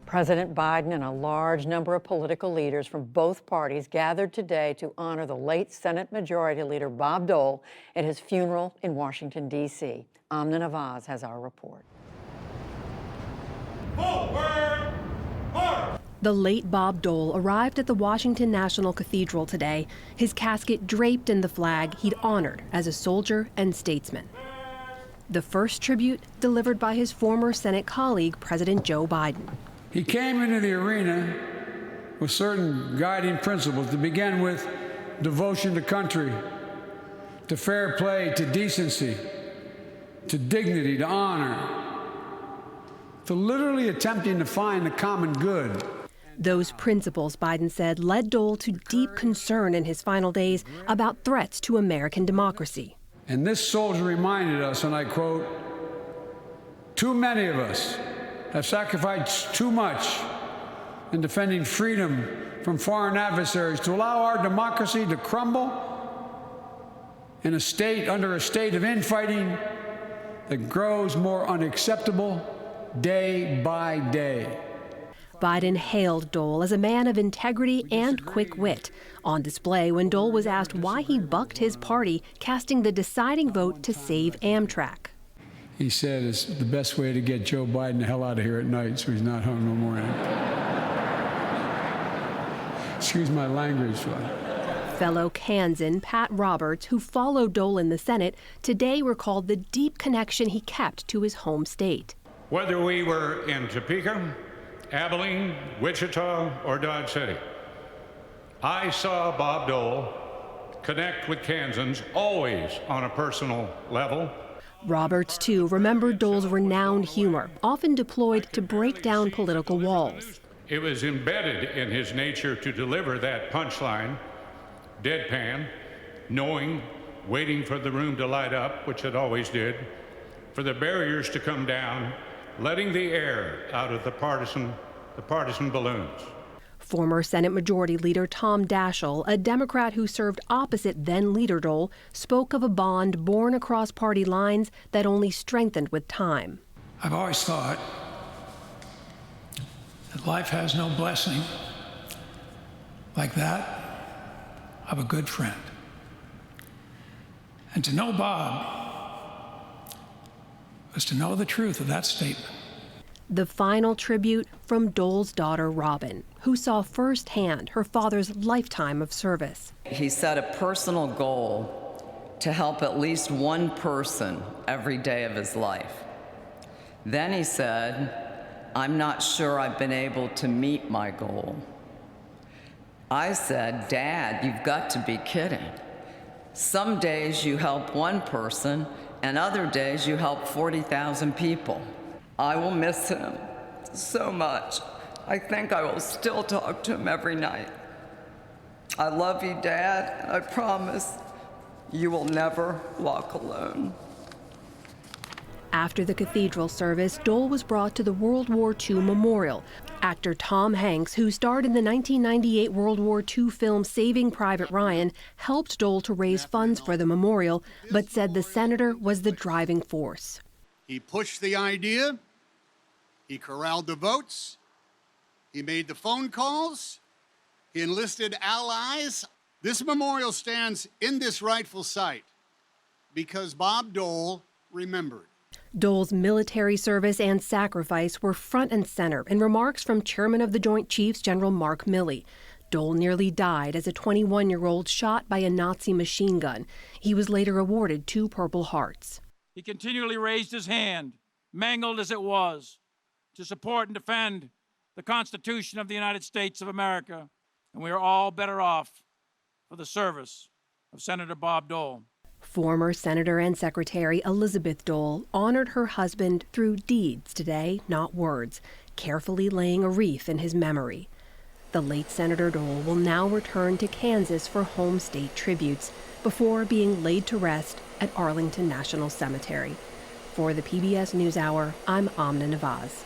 President Biden and a large number of political leaders from both parties gathered today to honor the late Senate Majority Leader Bob Dole at his funeral in Washington, D.C. Amna Nawaz has our report. Forward, march! The late Bob Dole arrived at the Washington National Cathedral today, his casket draped in the flag he'd honored as a soldier and statesman. The first tribute delivered by his former Senate colleague, President Joe Biden. He came into the arena with certain guiding principles, to begin with devotion to country, to fair play, to decency, to dignity, to honor, to literally attempting to find the common good. Those principles, Biden said, led Dole to deep concern in his final days about threats to American democracy. And this soldier reminded us, and I quote, "Too many of us have sacrificed too much in defending freedom from foreign adversaries to allow our democracy to crumble in a state, under a state of infighting that grows more unacceptable day by day." Biden hailed Dole as a man of integrity and quick wit, on display when Dole was asked why he bucked his party, casting the deciding vote to save Amtrak. He said it's the best way to get Joe Biden the hell out of here at night so he's not home no morning. Excuse my language. Fellow Kansan Pat Roberts, who followed Dole in the Senate, today recalled the deep connection he kept to his home state. Whether we were in Topeka, Abilene, Wichita, or Dodge City, I saw Bob Dole connect with Kansans always on a personal level. Roberts, too, remembered Dole's renowned humor, often deployed to break down political walls. It was embedded in his nature to deliver that punchline, deadpan, knowing, waiting for the room to light up, which it always did, for the barriers to come down, letting the air out of the partisan balloons. Former Senate Majority Leader Tom Daschle, a Democrat who served opposite then-Leader Dole, spoke of a bond born across party lines that only strengthened with time. I've always thought that life has no blessing like that of a good friend. And to know Bob was to know the truth of that statement. The final tribute from Dole's daughter, Robin, who saw firsthand her father's lifetime of service. He set a personal goal to help at least one person every day of his life. Then he said, "I'm not sure I've been able to meet my goal." I said, "Dad, you've got to be kidding. Some days you help one person, and other days you help 40,000 people. I will miss him so much. I think I will still talk to him every night. I love you, Dad. I promise you will never walk alone." After the cathedral service, Dole was brought to the World War II Memorial. Actor Tom Hanks, who starred in the 1998 World War II film Saving Private Ryan, helped Dole to raise funds for the memorial, but said the senator was the driving force. He pushed the idea. He corralled the votes. He made the phone calls. He enlisted allies. This memorial stands in this rightful site because Bob Dole remembered. Dole's military service and sacrifice were front and center in remarks from Chairman of the Joint Chiefs, General Mark Milley. Dole nearly died as a 21-year-old shot by a Nazi machine gun. He was later awarded 2 Purple Hearts. He continually raised his hand, mangled as it was, to support and defend the Constitution of the United States of America, and we are all better off for the service of Senator Bob Dole. Former Senator and Secretary Elizabeth Dole honored her husband through deeds today, not words, carefully laying a wreath in his memory. The late Senator Dole will now return to Kansas for home state tributes before being laid to rest at Arlington National Cemetery. For the PBS NewsHour, I'm Amna Nawaz.